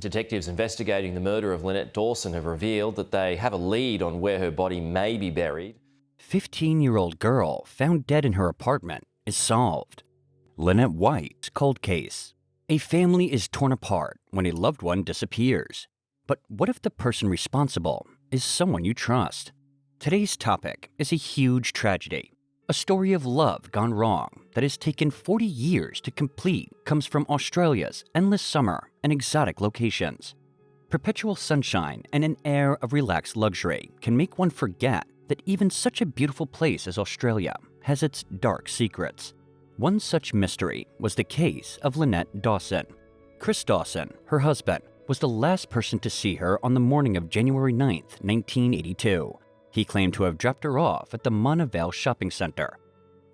Detectives investigating the murder of Lynette Dawson have revealed that they have a lead on where her body may be buried. 15-year-old girl found dead in her apartment is solved. Lynette White Cold case. A family is torn apart when a loved one disappears. But what if the person responsible is someone you trust? Today's topic is a huge tragedy. A story of love gone wrong that has taken 40 years to complete comes from Australia's endless summer and exotic locations. Perpetual sunshine and an air of relaxed luxury can make one forget that even such a beautiful place as Australia has its dark secrets. One such mystery was the case of Lynette Dawson. Chris Dawson, her husband, was the last person to see her on the morning of January 9, 1982. He claimed to have dropped her off at the Mana Vale shopping center.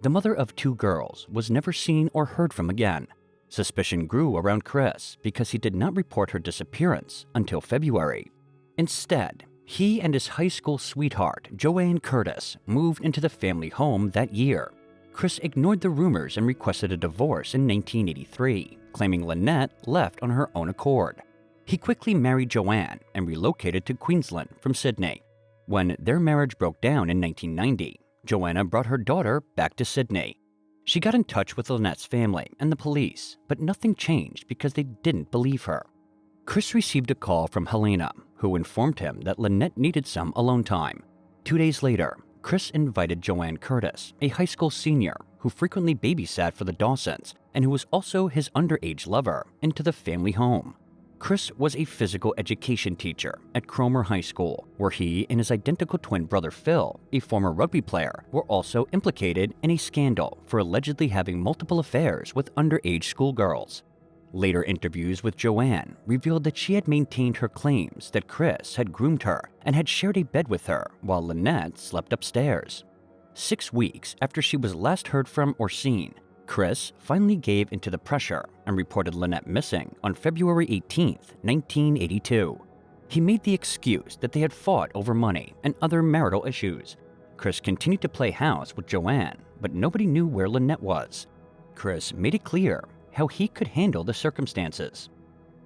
The mother of two girls was never seen or heard from again. Suspicion grew around Chris because he did not report her disappearance until February. Instead, he and his high school sweetheart, Joanne Curtis, moved into the family home that year. Chris ignored the rumors and requested a divorce in 1983, claiming Lynette left on her own accord. He quickly married Joanne and relocated to Queensland from Sydney. When their marriage broke down in 1990, Joanna brought her daughter back to Sydney. She got in touch with Lynette's family and the police, but nothing changed because they didn't believe her. Chris received a call from Helena, who informed him that Lynette needed some alone time. 2 days later, Chris invited Joanne Curtis, a high school senior who frequently babysat for the Dawsons and who was also his underage lover, into the family home. Chris was a physical education teacher at Cromer High School, where he and his identical twin brother Phil, a former rugby player, were also implicated in a scandal for allegedly having multiple affairs with underage schoolgirls. Later interviews with Joanne revealed that she had maintained her claims that Chris had groomed her and had shared a bed with her while Lynette slept upstairs. 6 weeks after she was last heard from or seen, Chris finally gave into the pressure and reported Lynette missing on February 18, 1982. He made the excuse that they had fought over money and other marital issues. Chris continued to play house with Joanne, but nobody knew where Lynette was. Chris made it clear how he could handle the circumstances.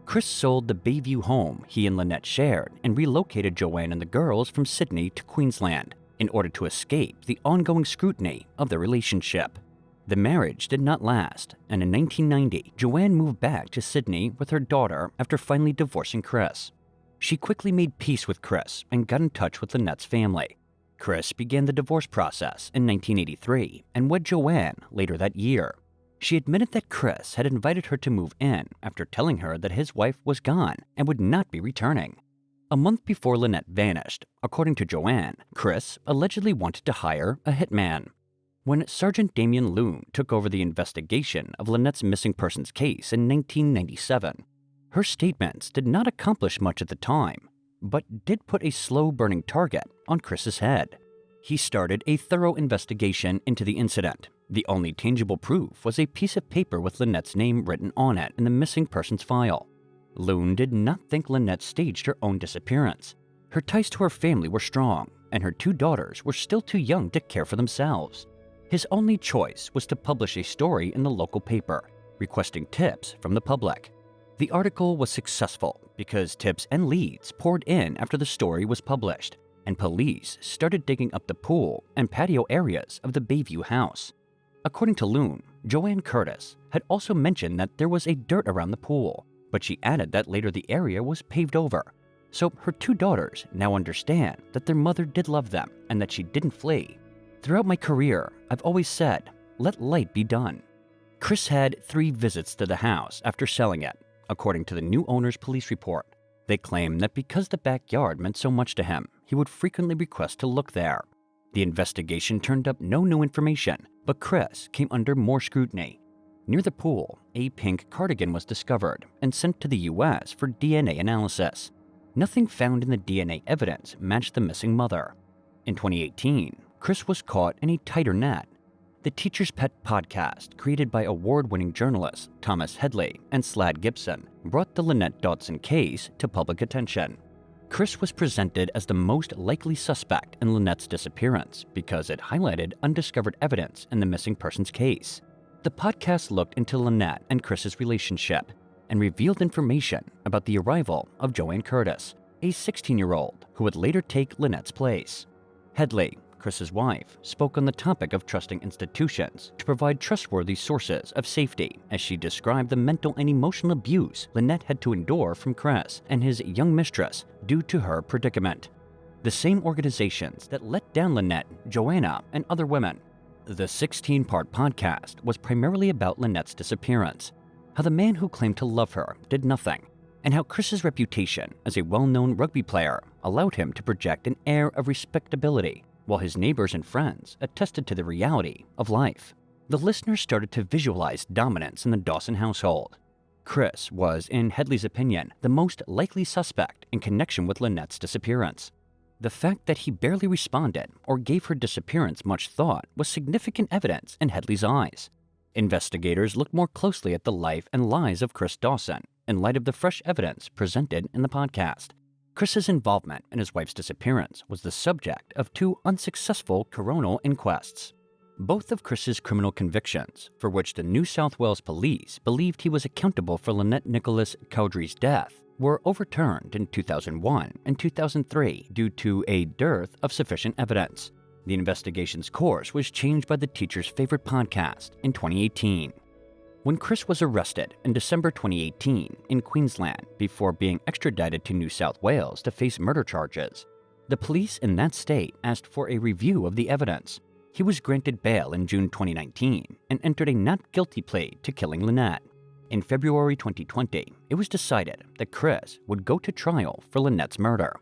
Chris sold the Bayview home he and Lynette shared and relocated Joanne and the girls from Sydney to Queensland in order to escape the ongoing scrutiny of the relationship. The marriage did not last, and in 1990, Joanne moved back to Sydney with her daughter after finally divorcing Chris. She quickly made peace with Chris and got in touch with Lynette's family. Chris began the divorce process in 1983 and wed Joanne later that year. She admitted that Chris had invited her to move in after telling her that his wife was gone and would not be returning. A month before Lynette vanished, according to Joanne, Chris allegedly wanted to hire a hitman. When Sergeant Damien Loon took over the investigation of Lynette's missing persons case in 1997, her statements did not accomplish much at the time, but did put a slow-burning target on Chris's head. He started a thorough investigation into the incident. The only tangible proof was a piece of paper with Lynette's name written on it in the missing persons file. Loon did not think Lynette staged her own disappearance. Her ties to her family were strong, and her 2 daughters were still too young to care for themselves. His only choice was to publish a story in the local paper, requesting tips from the public. The article was successful because tips and leads poured in after the story was published, and police started digging up the pool and patio areas of the Bayview house. According to Loon, Joanne Curtis had also mentioned that there was a dirt around the pool, but she added that later the area was paved over. So her 2 daughters now understand that their mother did love them and that she didn't flee. Throughout my career, I've always said, let light be done. Chris had 3 visits to the house after selling it, according to the new owner's police report. They claim that because the backyard meant so much to him, he would frequently request to look there. The investigation turned up no new information, but Chris came under more scrutiny. Near the pool, a pink cardigan was discovered and sent to the US for DNA analysis. Nothing found in the DNA evidence matched the missing mother. In 2018, Chris was caught in a tighter net. The Teacher's Pet podcast, created by award-winning journalists Thomas Headley and Slad Gibson, brought the Lynette Dawson case to public attention. Chris was presented as the most likely suspect in Lynette's disappearance because it highlighted undiscovered evidence in the missing persons case. The podcast looked into Lynette and Chris's relationship and revealed information about the arrival of Joanne Curtis, a 16-year-old who would later take Lynette's place. Hedley, Chris's wife, spoke on the topic of trusting institutions to provide trustworthy sources of safety as she described the mental and emotional abuse Lynette had to endure from Chris and his young mistress due to her predicament. The same organizations that let down Lynette, Joanna, and other women. The 16-part podcast was primarily about Lynette's disappearance, how the man who claimed to love her did nothing, and how Chris's reputation as a well-known rugby player allowed him to project an air of respectability, while his neighbors and friends attested to the reality of life. The listeners started to visualize dominance in the Dawson household. Chris was, in Hedley's opinion, the most likely suspect in connection with Lynette's disappearance. The fact that he barely responded or gave her disappearance much thought was significant evidence in Hedley's eyes. Investigators looked more closely at the life and lies of Chris Dawson in light of the fresh evidence presented in the podcast. Chris's involvement in his wife's disappearance was the subject of 2 unsuccessful coronal inquests. Both of Chris's criminal convictions, for which the New South Wales police believed he was accountable for Lynette Nicholas Cowdery's death, were overturned in 2001 and 2003 due to a dearth of sufficient evidence. The investigation's course was changed by the teacher's favorite podcast in 2018. When Chris was arrested in December 2018 in Queensland before being extradited to New South Wales to face murder charges, the police in that state asked for a review of the evidence. He was granted bail in June 2019 and entered a not guilty plea to killing Lynette. In February 2020, it was decided that Chris would go to trial for Lynette's murder.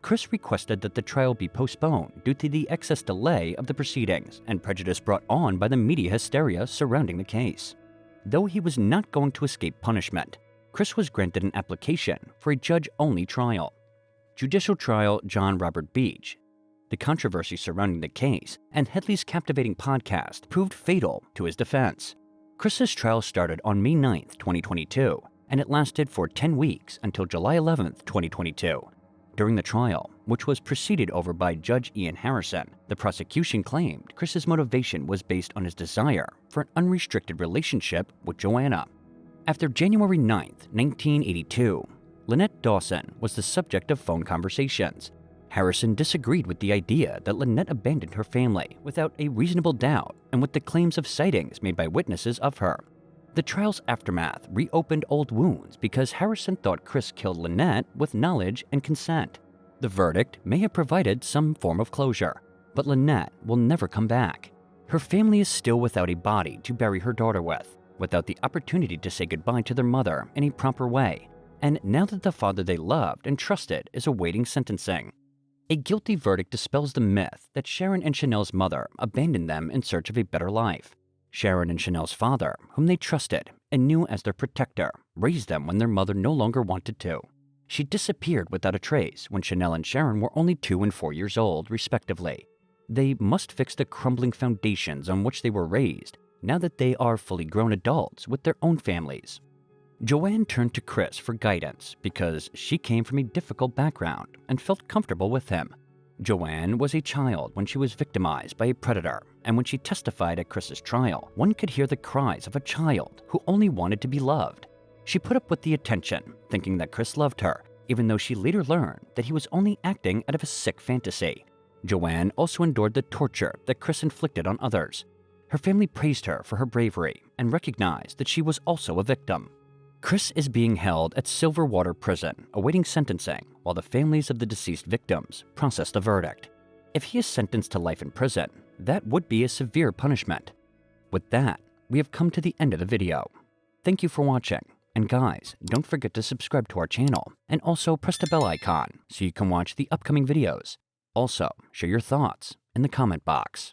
Chris requested that the trial be postponed due to the excess delay of the proceedings and prejudice brought on by the media hysteria surrounding the case. Though he was not going to escape punishment, Chris was granted an application for a judge-only trial. Judicial Trial John Robert Beach. The controversy surrounding the case and Hedley's captivating podcast proved fatal to his defense. Chris's trial started on May 9, 2022, and it lasted for 10 weeks until July 11, 2022. During the trial, which was presided over by Judge Ian Harrison, the prosecution claimed Chris's motivation was based on his desire for an unrestricted relationship with Joanna. After January 9, 1982, Lynette Dawson was the subject of phone conversations. Harrison disagreed with the idea that Lynette abandoned her family without a reasonable doubt and with the claims of sightings made by witnesses of her. The trial's aftermath reopened old wounds because Harrison thought Chris killed Lynette with knowledge and consent. The verdict may have provided some form of closure, but Lynette will never come back. Her family is still without a body to bury her daughter with, without the opportunity to say goodbye to their mother in a proper way, and now that the father they loved and trusted is awaiting sentencing. A guilty verdict dispels the myth that Sharon and Chanel's mother abandoned them in search of a better life. Sharon and Chanel's father, whom they trusted and knew as their protector, raised them when their mother no longer wanted to. She disappeared without a trace when Chanel and Sharon were only 2 and 4 years old, respectively. They must fix the crumbling foundations on which they were raised now that they are fully grown adults with their own families. Joanne turned to Chris for guidance because she came from a difficult background and felt comfortable with him. Joanne was a child when she was victimized by a predator, and when she testified at Chris's trial, one could hear the cries of a child who only wanted to be loved. She put up with the attention, thinking that Chris loved her, even though she later learned that he was only acting out of a sick fantasy. Joanne also endured the torture that Chris inflicted on others. Her family praised her for her bravery and recognized that she was also a victim. Chris is being held at Silverwater Prison, awaiting sentencing, while the families of the deceased victims process the verdict. If he is sentenced to life in prison, that would be a severe punishment. With that, we have come to the end of the video. Thank you for watching, and guys, don't forget to subscribe to our channel, and also press the bell icon so you can watch the upcoming videos. Also, share your thoughts in the comment box.